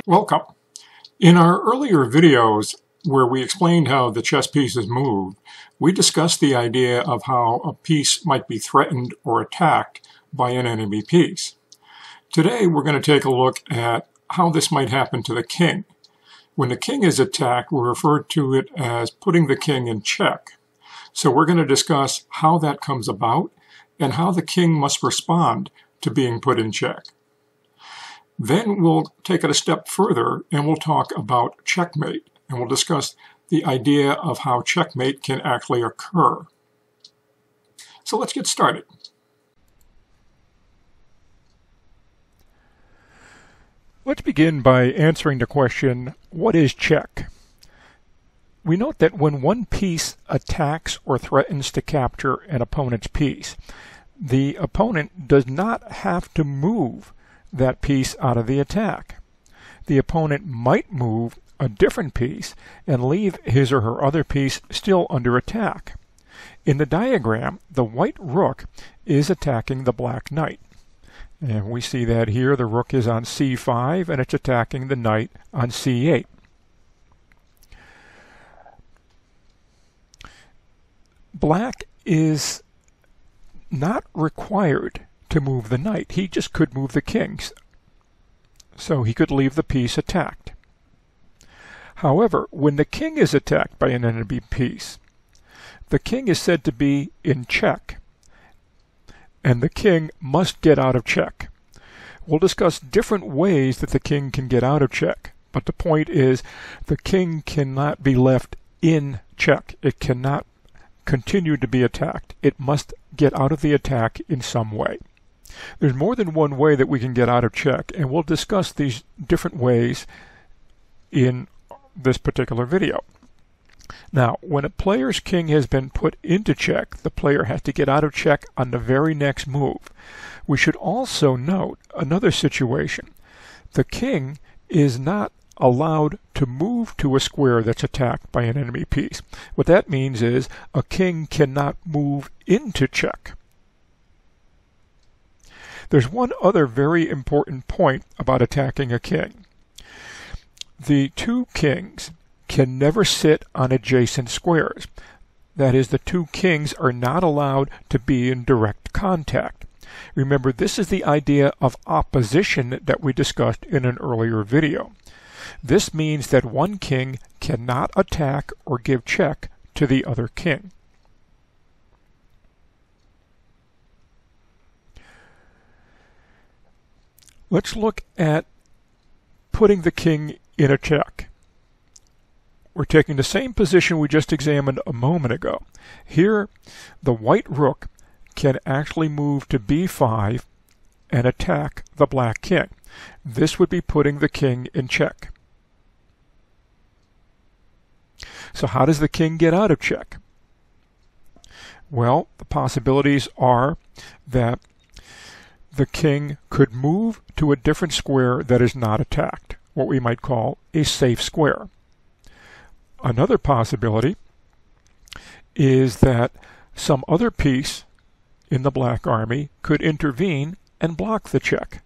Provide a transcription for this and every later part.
Welcome. In our earlier videos where we explained how the chess pieces move, we discussed the idea of how a piece might be threatened or attacked by an enemy piece. Today we're going to take a look at how this might happen to the king. When the king is attacked, we refer to it as putting the king in check. So we're going to discuss how that comes about and how the king must respond to being put in check. Then we'll take it a step further and we'll talk about checkmate, and we'll discuss the idea of how checkmate can actually occur. So let's get started. Let's begin by answering the question, what is check? We note that when one piece attacks or threatens to capture an opponent's piece, the opponent does not have to move that piece out of the attack. The opponent might move a different piece and leave his or her other piece still under attack. In the diagram, the white rook is attacking the black knight. And we see that here the rook is on c5 and it's attacking the knight on c8. Black is not required to move the knight. He just could move the kings. So he could leave the piece attacked. However, when the king is attacked by an enemy piece, the king is said to be in check, and the king must get out of check. We'll discuss different ways that the king can get out of check, but the point is the king cannot be left in check. It cannot continue to be attacked. It must get out of the attack in some way. There's more than one way that we can get out of check, and we'll discuss these different ways in this particular video. Now, when a player's king has been put into check, the player has to get out of check on the very next move. We should also note another situation. The king is not allowed to move to a square that's attacked by an enemy piece. What that means is a king cannot move into check. There's one other very important point about attacking a king. The two kings can never sit on adjacent squares. That is, the two kings are not allowed to be in direct contact. Remember, this is the idea of opposition that we discussed in an earlier video. This means that one king cannot attack or give check to the other king. Let's look at putting the king in a check. We're taking the same position we just examined a moment ago. Here, the white rook can actually move to b5 and attack the black king. This would be putting the king in check. So how does the king get out of check? Well, the possibilities are that the king could move to a different square that is not attacked, what we might call a safe square. Another possibility is that some other piece in the black army could intervene and block the check.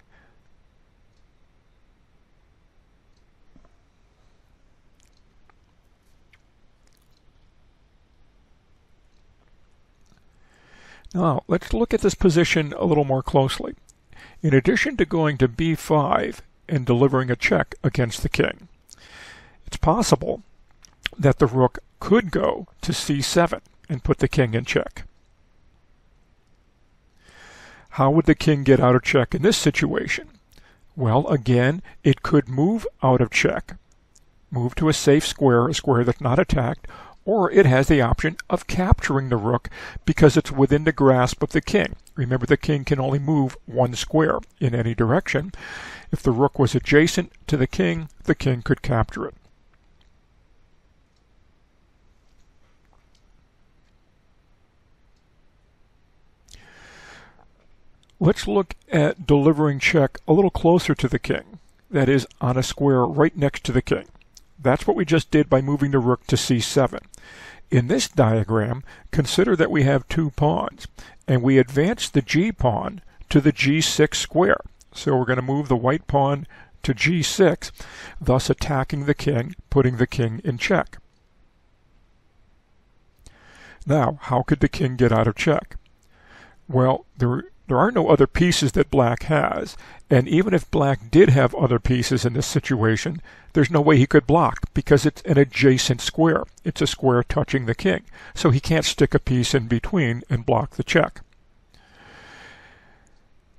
Now, let's look at this position a little more closely. In addition to going to b5 and delivering a check against the king, it's possible that the rook could go to c7 and put the king in check. How would the king get out of check in this situation? Well, again, it could move out of check, move to a safe square, a square that's not attacked, or it has the option of capturing the rook because it's within the grasp of the king. Remember, the king can only move one square in any direction. If the rook was adjacent to the king could capture it. Let's look at delivering check a little closer to the king, that is, on a square right next to the king. That's what we just did by moving the rook to c7. In this diagram, consider that we have two pawns, and we advance the g pawn to the g6 square. So we're going to move the white pawn to g6, thus attacking the king, putting the king in check. Now, how could the king get out of check? Well, there are no other pieces that black has, and even if black did have other pieces in this situation, there's no way he could block because it's an adjacent square. It's a square touching the king, so he can't stick a piece in between and block the check.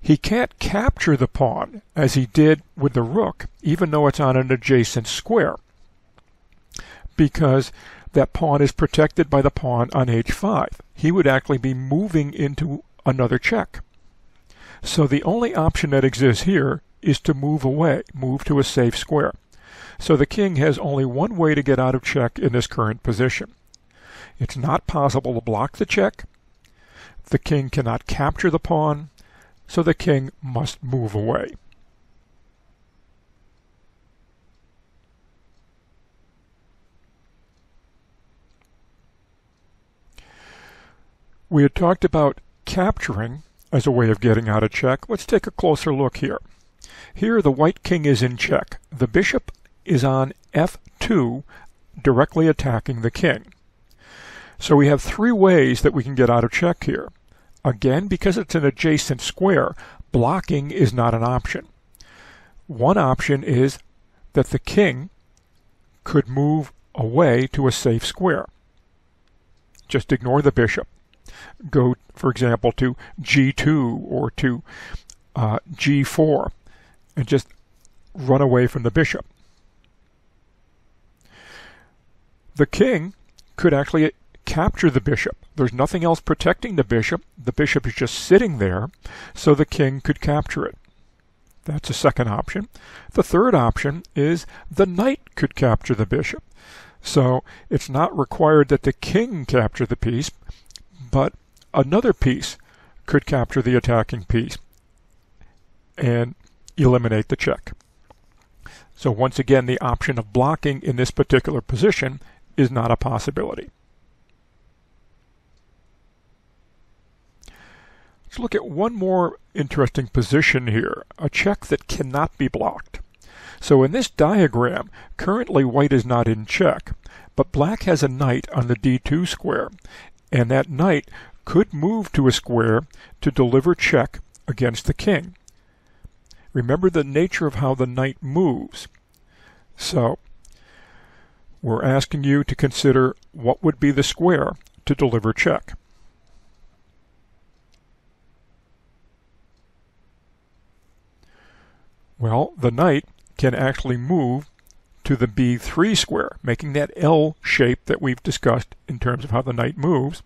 He can't capture the pawn as he did with the rook, even though it's on an adjacent square, because that pawn is protected by the pawn on h5. He would actually be moving into another check. So the only option that exists here is to move away, move to a safe square. So the king has only one way to get out of check in this current position. It's not possible to block the check. The king cannot capture the pawn, so the king must move away. We had talked about capturing as a way of getting out of check. Let's take a closer look here. Here the white king is in check. The bishop is on f2, directly attacking the king. So we have three ways that we can get out of check here. Again, because it's an adjacent square, blocking is not an option. One option is that the king could move away to a safe square. Just ignore the bishop. Go, for example, to g2 or to g4 and just run away from the bishop. The king could actually capture the bishop. There's nothing else protecting the bishop. The bishop is just sitting there, so the king could capture it. That's a second option. The third option is the knight could capture the bishop. So it's not required that the king capture the piece, but another piece could capture the attacking piece and eliminate the check. So once again, the option of blocking in this particular position is not a possibility. Let's look at one more interesting position here, a check that cannot be blocked. So in this diagram, currently white is not in check, but black has a knight on the d2 square, and that knight could move to a square to deliver check against the king. Remember the nature of how the knight moves. So we're asking you to consider what would be the square to deliver check. Well, the knight can actually move to the b3 square, making that L shape that we've discussed in terms of how the knight moves.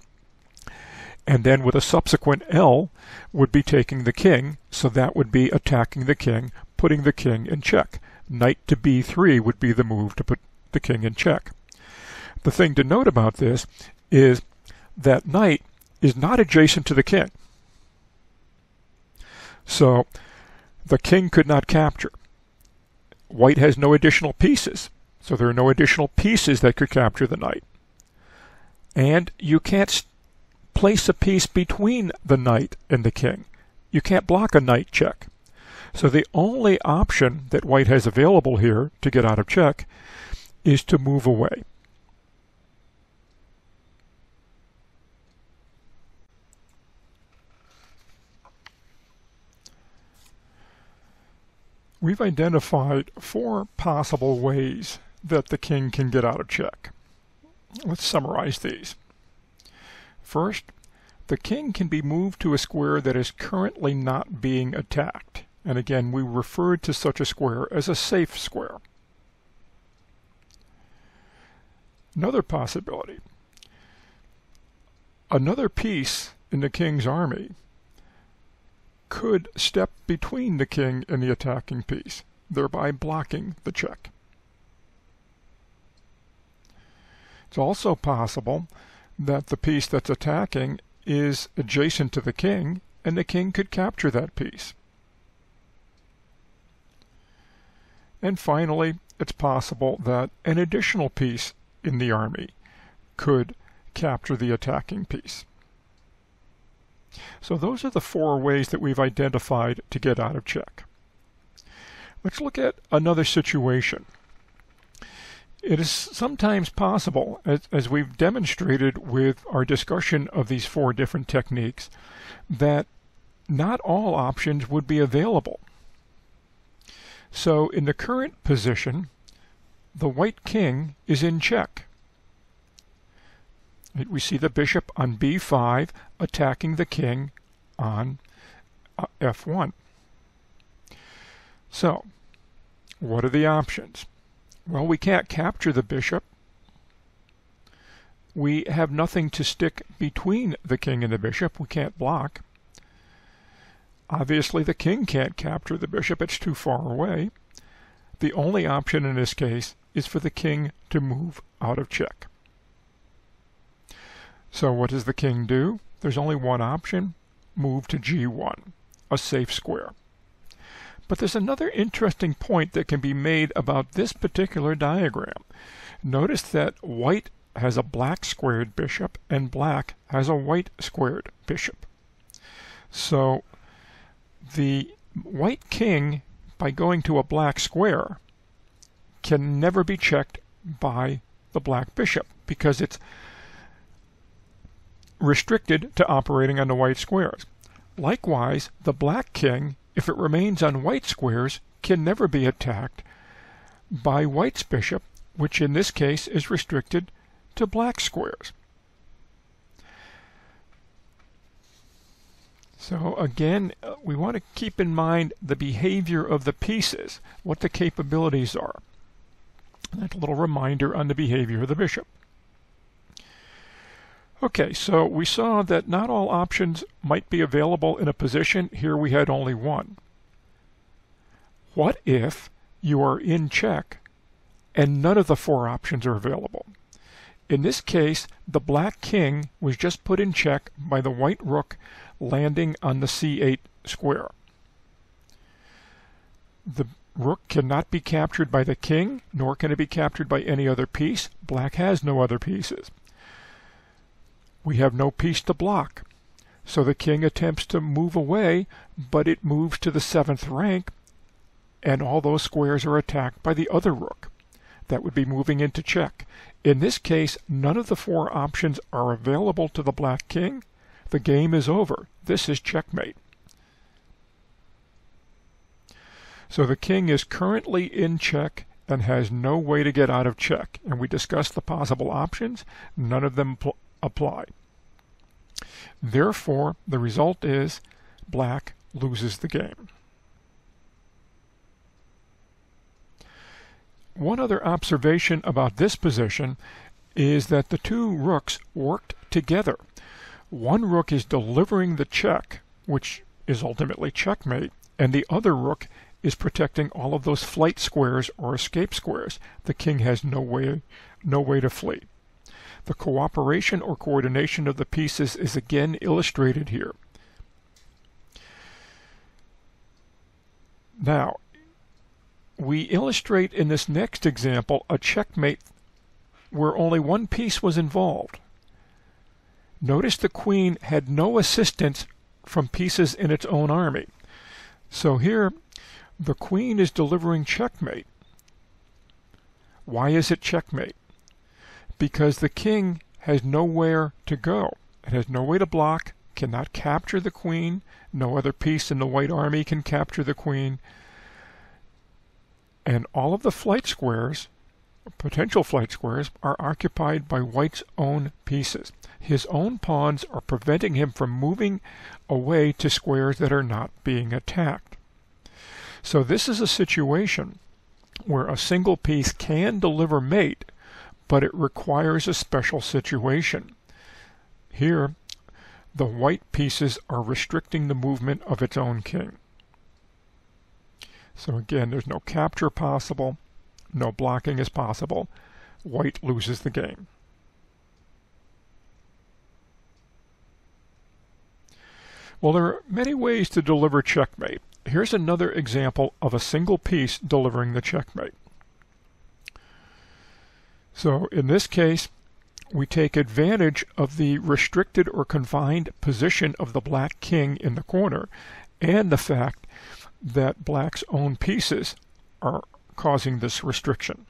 And then with a subsequent L would be taking the king, so that would be attacking the king, putting the king in check. Knight to b3 would be the move to put the king in check. The thing to note about this is that knight is not adjacent to the king. So the king could not capture. White has no additional pieces, so there are no additional pieces that could capture the knight. And you can't place a piece between the knight and the king. You can't block a knight check. So the only option that white has available here to get out of check is to move away. We've identified four possible ways that the king can get out of check. Let's summarize these. First, the king can be moved to a square that is currently not being attacked. And again, we referred to such a square as a safe square. Another possibility. Another piece in the king's army could step between the king and the attacking piece, thereby blocking the check. It's also possible that the piece that's attacking is adjacent to the king, and the king could capture that piece. And finally, it's possible that an additional piece in the army could capture the attacking piece. So those are the four ways that we've identified to get out of check. Let's look at another situation. It is sometimes possible, as we've demonstrated with our discussion of these 4 different techniques, that not all options would be available. So in the current position, the white king is in check. We see the bishop on b5 attacking the king on f1. So, what are the options? Well, we can't capture the bishop. We have nothing to stick between the king and the bishop. We can't block. Obviously, the king can't capture the bishop. It's too far away. The only option in this case is for the king to move out of check. So what does the king do? There's only one option: move to g1, a safe square. But there's another interesting point that can be made about this particular diagram. Notice that white has a black squared bishop and black has a white squared bishop. So the white king, by going to a black square, can never be checked by the black bishop because it's restricted to operating on the white squares. Likewise, the black king, if it remains on white squares, can never be attacked by white's bishop, which in this case is restricted to black squares. So again, we want to keep in mind the behavior of the pieces, what the capabilities are. That's a little reminder on the behavior of the bishop. Okay, so we saw that not all options might be available in a position. Here we had only one. What if you are in check and none of the 4 options are available? In this case, the black king was just put in check by the white rook landing on the c8 square. The rook cannot be captured by the king, nor can it be captured by any other piece. Black has no other pieces. We have no piece to block. So the king attempts to move away, but it moves to the 7th rank, and all those squares are attacked by the other rook. That would be moving into check. In this case, none of the 4 options are available to the black king. The game is over. This is checkmate. So the king is currently in check and has no way to get out of check. And we discussed the possible options. None of them apply. Therefore, the result is black loses the game. One other observation about this position is that the 2 rooks worked together. One rook is delivering the check, which is ultimately checkmate, and the other rook is protecting all of those flight squares or escape squares. The king has no way to flee. The cooperation or coordination of the pieces is again illustrated here. Now, we illustrate in this next example a checkmate where only one piece was involved. Notice the queen had no assistance from pieces in its own army. So here, the queen is delivering checkmate. Why is it checkmate? Because the king has nowhere to go. It has no way to block, cannot capture the queen. No other piece in the white army can capture the queen. And all of the flight squares, potential flight squares, are occupied by white's own pieces. His own pawns are preventing him from moving away to squares that are not being attacked. So this is a situation where a single piece can deliver mate, but it requires a special situation. Here, the white pieces are restricting the movement of its own king. So again, there's no capture possible, no blocking is possible. White loses the game. Well, there are many ways to deliver checkmate. Here's another example of a single piece delivering the checkmate. So in this case, we take advantage of the restricted or confined position of the black king in the corner and the fact that black's own pieces are causing this restriction.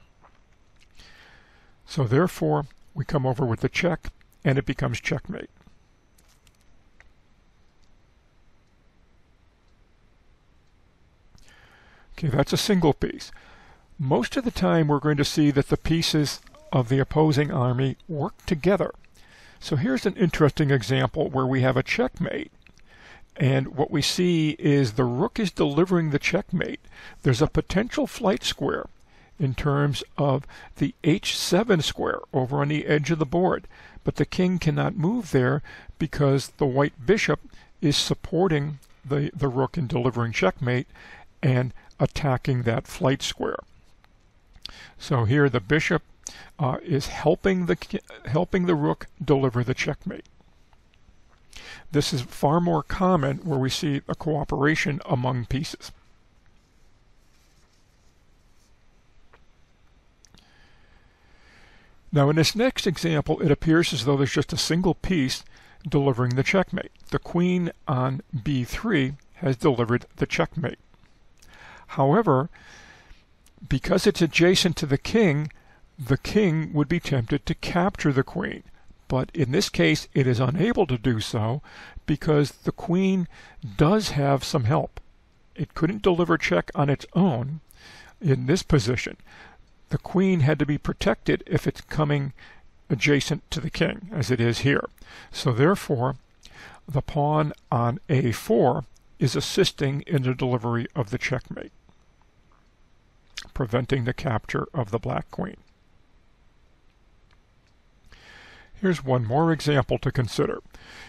So therefore, we come over with the check, and it becomes checkmate. Okay, that's a single piece. Most of the time, we're going to see that the pieces of the opposing army work together. So here's an interesting example where we have a checkmate, and what we see is the rook is delivering the checkmate. There's a potential flight square in terms of the h7 square over on the edge of the board, but the king cannot move there because the white bishop is supporting the rook in delivering checkmate and attacking that flight square. So here the bishop is helping the rook deliver the checkmate. This is far more common where we see a cooperation among pieces. Now in this next example, it appears as though there's just a single piece delivering the checkmate. The queen on b3 has delivered the checkmate. However, because it's adjacent to the king would be tempted to capture the queen. But in this case, it is unable to do so because the queen does have some help. It couldn't deliver check on its own in this position. The queen had to be protected if it's coming adjacent to the king, as it is here. So therefore, the pawn on a4 is assisting in the delivery of the checkmate, preventing the capture of the black queen. Here's one more example to consider.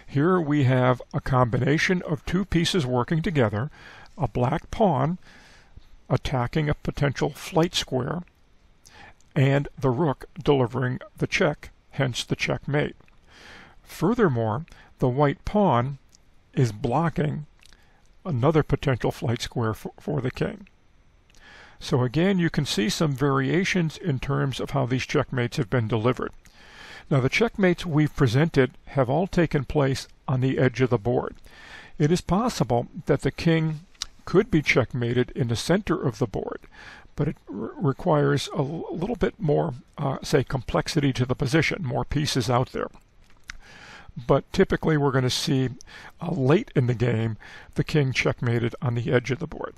Here we have a combination of two pieces working together, a black pawn attacking a potential flight square, and the rook delivering the check, hence the checkmate. Furthermore, the white pawn is blocking another potential flight square for the king. So again, you can see some variations in terms of how these checkmates have been delivered. Now the checkmates we've presented have all taken place on the edge of the board. It is possible that the king could be checkmated in the center of the board, but it requires a little bit more, say, complexity to the position, more pieces out there. But typically we're going to see late in the game the king checkmated on the edge of the board.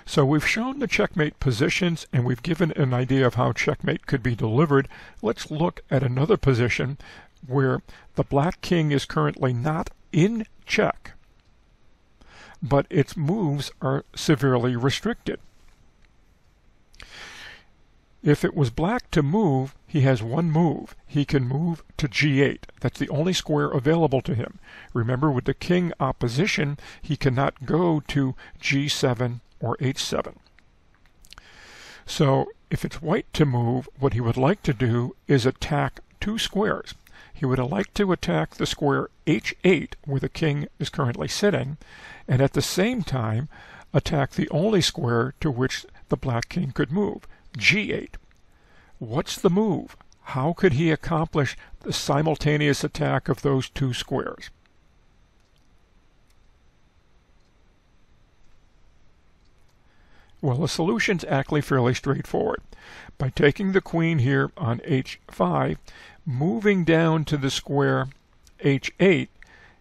So we've shown the checkmate positions and we've given an idea of how checkmate could be delivered. Let's look at another position where the black king is currently not in check, but its moves are severely restricted. If it was black to move, he has one move. He can move to g8. That's the only square available to him. Remember, with the king opposition, he cannot go to g7 or h7. So if it's white to move, what he would like to do is attack two squares. He would like to attack the square h8 where the king is currently sitting, and at the same time attack the only square to which the black king could move, g8. What's the move? How could he accomplish the simultaneous attack of those two squares? Well, the solution's actually fairly straightforward. By taking the queen here on h5, moving down to the square h8,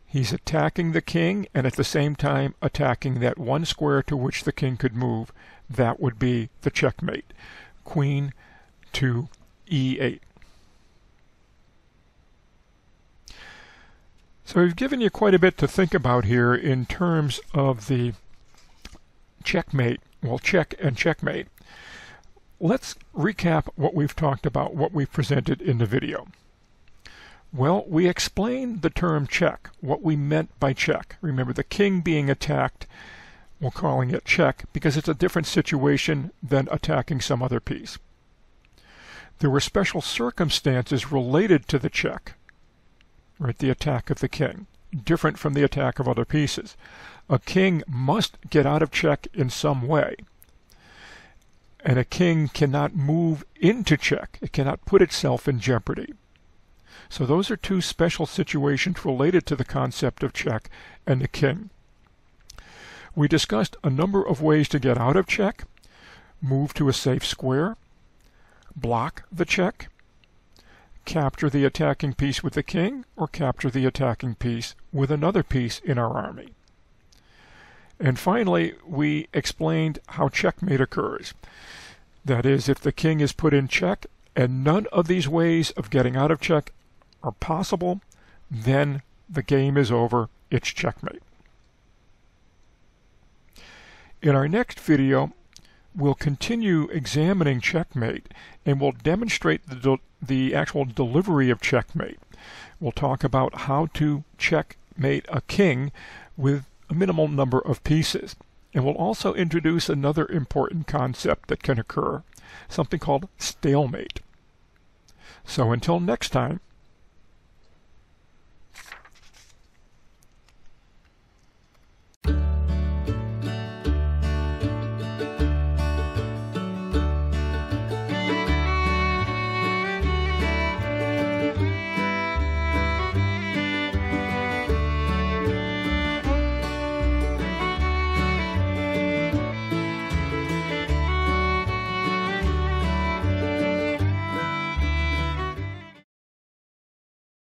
he's attacking the king and at the same time attacking that one square to which the king could move. That would be the checkmate. Queen to e8. So we've given you quite a bit to think about here in terms of the checkmate. Well, check and checkmate. Let's recap what we've talked about, what we've presented in the video. Well, we explained the term check, what we meant by check. Remember, the king being attacked, we're calling it check because it's a different situation than attacking some other piece. There were special circumstances related to the check, right? The attack of the king, different from the attack of other pieces. A king must get out of check in some way, and a king cannot move into check. It cannot put itself in jeopardy. So those are two special situations related to the concept of check and the king. We discussed a number of ways to get out of check. move to a safe square, block the check, capture the attacking piece with the king, or capture the attacking piece with another piece in our army. And finally, we explained how checkmate occurs. That is, if the king is put in check and none of these ways of getting out of check are possible, then the game is over. It's checkmate. In our next video, we'll continue examining checkmate and we'll demonstrate the actual delivery of checkmate. We'll talk about how to checkmate a king with a minimal number of pieces. And we'll also introduce another important concept that can occur, something called stalemate. So until next time,